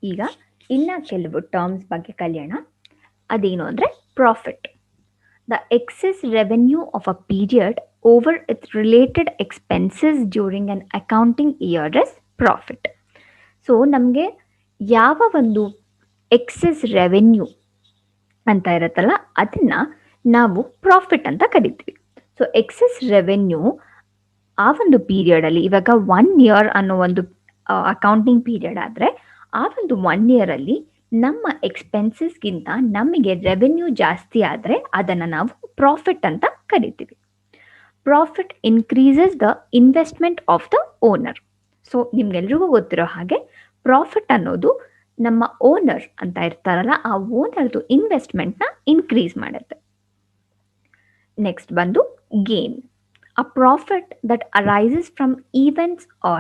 ಈಗ ಇನ್ನು ಕೆಲವು ಟರ್ಮ್ಸ್ ಬಗ್ಗೆ ಕಲಿಯೋಣ. ಅದೇನು ಅಂದರೆ profit. The excess revenue of a period over its related expenses during an accounting year is profit. So ನಮಗೆ ಯಾವ ಒಂದು ಎಕ್ಸೆಸ್ ರೆವೆನ್ಯೂ ಅಂತ ಇರುತ್ತಲ್ಲ ಅದನ್ನು ನಾವು ಪ್ರಾಫಿಟ್ ಅಂತ ಕರಿತೀವಿ. ಸೊ ಎಕ್ಸೆಸ್ ರೆವೆನ್ಯೂ ಆ ಒಂದು ಪೀರಿಯಡಲ್ಲಿ, ಇವಾಗ 1 ಇಯರ್ ಅನ್ನೋ ಒಂದು ಅಕೌಂಟಿಂಗ್ ಪೀರಿಯಡ್ ಆದರೆ ಆ ಒಂದು 1 ಇಯರಲ್ಲಿ ನಮ್ಮ ಎಕ್ಸ್ಪೆನ್ಸಸ್ಗಿಂತ ನಮಗೆ ರೆವೆನ್ಯೂ ಜಾಸ್ತಿ ಆದರೆ ಅದನ್ನು ನಾವು ಪ್ರಾಫಿಟ್ ಅಂತ ಕರಿತೀವಿ. Profit increases the investment of the owner. So ನಿಮ್ಗೆಲ್ರಿಗೂ ಗೊತ್ತಿರೋ ಹಾಗೆ ಪ್ರಾಫಿಟ್ ಅನ್ನೋದು ನಮ್ಮ ಓನರ್ ಅಂತ ಇರ್ತಾರಲ್ಲ ಆ ಓನರ್ದು ಇನ್ವೆಸ್ಟ್ಮೆಂಟ್ನ ಇನ್ಕ್ರೀಸ್ ಮಾಡುತ್ತೆ. ನೆಕ್ಸ್ಟ್ ಬಂದು gain. A profit that arises from events or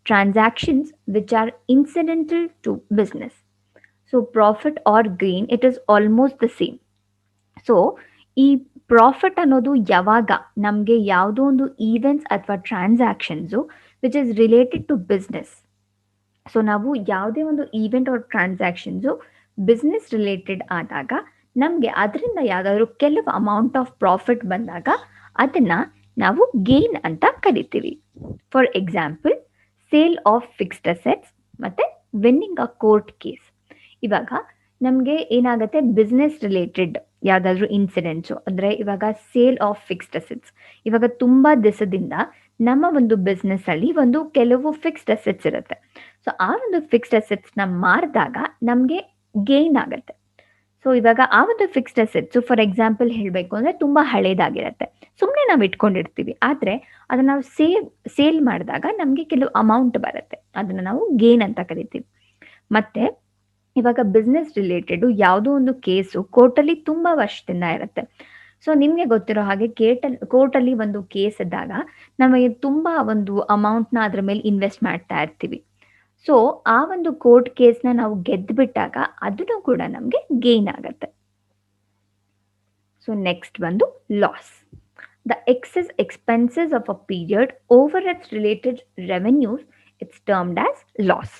transactions which are incidental to business. So profit or gain, it is almost the same. So ಈ ಪ್ರಾಫಿಟ್ ಅನ್ನೋದು ಯಾವಾಗ ನಮಗೆ ಯಾವುದೋ ಒಂದು ಈವೆಂಟ್ಸ್ ಅಥವಾ transactions which is related to business. So ನಾವು ಯಾವುದೇ ಒಂದು event or transactions business related ಆದಾಗ ನಮಗೆ ಅದರಿಂದ ಯಾವುದಾದ್ರೂ ಕೆಲವು ಅಮೌಂಟ್ ಆಫ್ ಪ್ರಾಫಿಟ್ ಬಂದಾಗ ಅದನ್ನು ನಾವು ಗೇನ್ ಅಂತ ಕರಿತೀವಿ. For example sale of fixed assets ಮತ್ತು ವಿನ್ನಿಂಗ್ ಅ ಕೋರ್ಟ್ ಕೇಸ್. ಇವಾಗ ನಮಗೆ ಏನಾಗುತ್ತೆ, ಬಿಸ್ನೆಸ್ ರಿಲೇಟೆಡ್ ಯಾವುದಾದ್ರೂ ಇನ್ಸಿಡೆಂಟ್ಸು ಅಂದರೆ ಇವಾಗ ಸೇಲ್ ಆಫ್ ಫಿಕ್ಸ್ಡ್ ಅಸೆಟ್ಸ್, ಇವಾಗ ತುಂಬ ದಿವಸದಿಂದ ನಮ್ಮ ಒಂದು ಬಿಸ್ನೆಸ್ಸಲ್ಲಿ ಒಂದು ಕೆಲವು ಫಿಕ್ಸ್ಡ್ ಅಸೆಟ್ಸ್ ಇರುತ್ತೆ. ಸೊ ಆ ಒಂದು ಫಿಕ್ಸ್ಡ್ ಅಸೆಟ್ಸ್ನ ಮಾರಿದಾಗ ನಮಗೆ ಗೇನ್ ಆಗುತ್ತೆ. ಸೊ ಇವಾಗ ಆ ಒಂದು ಫಿಕ್ಸ್ಡ್ ಅಸೆಟ್ಸು ಫಾರ್ ಎಕ್ಸಾಂಪಲ್ ಹೇಳಬೇಕು ಅಂದರೆ ತುಂಬ ಹಳೇದಾಗಿರುತ್ತೆ, ಸುಮ್ಮನೆ ನಾವು ಇಟ್ಕೊಂಡಿರ್ತೀವಿ. ಆದರೆ ಅದನ್ನು ನಾವು ಸೇಲ್ ಮಾಡಿದಾಗ ನಮಗೆ ಕೆಲವು ಅಮೌಂಟ್ ಬರುತ್ತೆ, ಅದನ್ನು ನಾವು ಗೇನ್ ಅಂತ ಕರಿತೀವಿ. ಮತ್ತು ಇವಾಗ ಬಿಸ್ನೆಸ್ ರಿಲೇಟೆಡು ಯಾವುದೋ ಒಂದು ಕೇಸು ಕೋರ್ಟಲ್ಲಿ ತುಂಬ ವರ್ಷದಿಂದ ಇರುತ್ತೆ. ಸೊ ನಿಮಗೆ ಗೊತ್ತಿರೋ ಹಾಗೆ ಕೋರ್ಟಲ್ಲಿ ಒಂದು ಕೇಸ್ ಇದ್ದಾಗ ನಮಗೆ ತುಂಬ ಒಂದು ಅಮೌಂಟ್ನ ಅದರ ಮೇಲೆ ಇನ್ವೆಸ್ಟ್ ಮಾಡ್ತಾ ಇರ್ತೀವಿ. ಸೊ ಆ ಒಂದು ಕೋರ್ಟ್ ಕೇಸ್ನ ನಾವು ಗೆದ್ದುಬಿಟ್ಟಾಗ ಅದನ್ನು ಕೂಡ ನಮಗೆ ಗೇನ್ ಆಗುತ್ತೆ. ಸೊ ನೆಕ್ಸ್ಟ್ ಬಂದು loss. The excess expenses of a period over its related revenues it's termed as loss.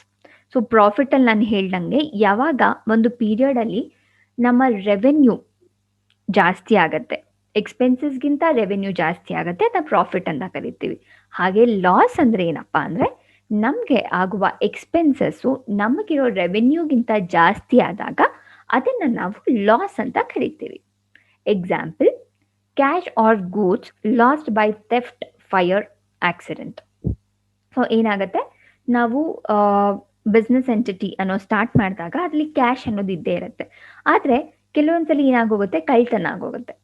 So ಪ್ರಾಫಿಟಲ್ಲಿ ನಾನು ಹೇಳ್ದಂಗೆ ಯಾವಾಗ ಒಂದು ಪೀರಿಯಡಲ್ಲಿ ನಮ್ಮ ರೆವೆನ್ಯೂ ಜಾಸ್ತಿ ಆಗುತ್ತೆ, ಎಕ್ಸ್ಪೆನ್ಸಸ್ಗಿಂತ ರೆವೆನ್ಯೂ ಜಾಸ್ತಿ ಆಗುತ್ತೆ, ಅದನ್ನ ಪ್ರಾಫಿಟ್ ಅಂತ ಕರಿತೀವಿ. ಹಾಗೆ ಲಾಸ್ ಅಂದರೆ ಏನಪ್ಪ ಅಂದರೆ ನಮಗೆ ಆಗುವ ಎಕ್ಸ್ಪೆನ್ಸಸ್ಸು ನಮಗಿರೋ ರೆವೆನ್ಯೂಗಿಂತ ಜಾಸ್ತಿ ಆದಾಗ ಅದನ್ನು ನಾವು ಲಾಸ್ ಅಂತ ಕರಿತೀವಿ. Example cash or goods last by theft, fire, accident. So ಏನಾಗುತ್ತೆ, ನಾವು ಬಿಸ್ನೆಸ್ ಎಂಟಿಟಿ ಅನ್ನೋ ಸ್ಟಾರ್ಟ್ ಮಾಡಿದಾಗ ಅದರಲ್ಲಿ ಕ್ಯಾಶ್ ಅನ್ನೋದು ಇದ್ದೇ ಇರುತ್ತೆ. ಆದರೆ ಕೆಲವೊಂದ್ಸಲಿ ಏನಾಗೋಗುತ್ತೆ, ಕಳ್ತನ ಆಗೋಗುತ್ತೆ,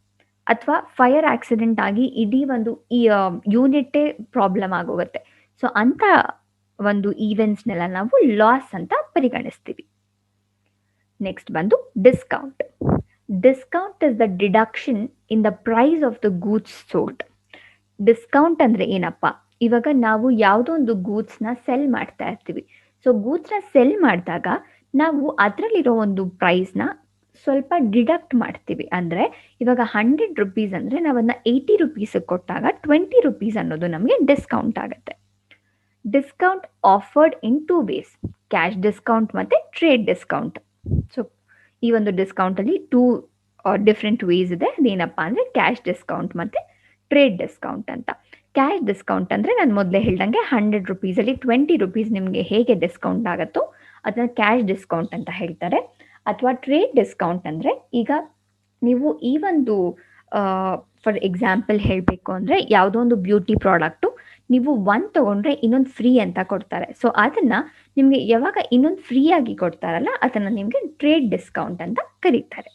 ಅಥವಾ ಫೈರ್ ಆಕ್ಸಿಡೆಂಟ್ ಆಗಿ ಇಡೀ ಒಂದು ಯೂನಿಟ್ಟೇ ಪ್ರಾಬ್ಲಮ್ ಆಗೋಗುತ್ತೆ. ಸೊ ಅಂಥ ಒಂದು ಈವೆಂಟ್ಸ್ನೆಲ್ಲ ನಾವು ಲಾಸ್ ಅಂತ ಪರಿಗಣಿಸ್ತೀವಿ. ನೆಕ್ಸ್ಟ್ ಬಂದು discount. Discount is the deduction in the price of the goods sold. Discount ಅಂದರೆ ಏನಪ್ಪ, ಇವಾಗ ನಾವು ಯಾವುದೋ ಒಂದು ಗೂಡ್ಸ್ನ ಸೆಲ್ ಮಾಡ್ತಾ ಇರ್ತೀವಿ. ಸೊ ಗೂಡ್ಸ್ನ ಸೆಲ್ ಮಾಡಿದಾಗ ನಾವು ಅದರಲ್ಲಿರೋ ಒಂದು ಪ್ರೈಸ್ನ ಸ್ವಲ್ಪ ಡಿಡಕ್ಟ್ ಮಾಡ್ತೀವಿ. ಅಂದರೆ ಇವಾಗ 100 ರುಪೀಸ್ ಅಂದರೆ ನಾವು ಅದನ್ನ 80 ರುಪೀಸಿಗೆ ಕೊಟ್ಟಾಗ 20 ರುಪೀಸ್ ಅನ್ನೋದು ನಮಗೆ ಡಿಸ್ಕೌಂಟ್ ಆಗುತ್ತೆ. ಡಿಸ್ಕೌಂಟ್ ಆಫರ್ಡ್ ಇನ್ 2 ways, ಕ್ಯಾಶ್ ಡಿಸ್ಕೌಂಟ್ ಮತ್ತು ಟ್ರೇಡ್ ಡಿಸ್ಕೌಂಟ್. ಸೊ ಈ ಒಂದು ಡಿಸ್ಕೌಂಟಲ್ಲಿ 2 ಡಿಫ್ರೆಂಟ್ ವೇಸ್ ಇದೆ. ಅದೇನಪ್ಪ ಅಂದರೆ ಕ್ಯಾಶ್ ಡಿಸ್ಕೌಂಟ್ ಮತ್ತು ಟ್ರೇಡ್ ಡಿಸ್ಕೌಂಟ್ ಅಂತ. ಕ್ಯಾಶ್ ಡಿಸ್ಕೌಂಟ್ ಅಂದರೆ ನಾನು ಮೊದಲೇ ಹೇಳ್ದಂಗೆ 100 ರುಪೀಸಲ್ಲಿ 20 ರುಪೀಸ್ ನಿಮಗೆ ಹೇಗೆ ಡಿಸ್ಕೌಂಟ್ ಆಗುತ್ತೋ ಅದನ್ನು ಕ್ಯಾಶ್ ಡಿಸ್ಕೌಂಟ್ ಅಂತ ಹೇಳ್ತಾರೆ. ಅಥವಾ ಟ್ರೇಡ್ ಡಿಸ್ಕೌಂಟ್ ಅಂದರೆ ಈಗ ನೀವು ಈ ಒಂದು ಫಾರ್ ಎಕ್ಸಾಂಪಲ್ ಹೇಳಬೇಕು ಅಂದರೆ ಯಾವುದೋ ಒಂದು ಬ್ಯೂಟಿ ಪ್ರಾಡಕ್ಟು ನೀವು ಒಂದು ತೊಗೊಂಡ್ರೆ ಇನ್ನೊಂದು ಫ್ರೀ ಅಂತ ಕೊಡ್ತಾರೆ. ಸೊ ಅದನ್ನು ನಿಮಗೆ ಯಾವಾಗ ಇನ್ನೊಂದು ಫ್ರೀಯಾಗಿ ಕೊಡ್ತಾರಲ್ಲ ಅದನ್ನು ನಿಮಗೆ ಟ್ರೇಡ್ ಡಿಸ್ಕೌಂಟ್ ಅಂತ ಕರೀತಾರೆ.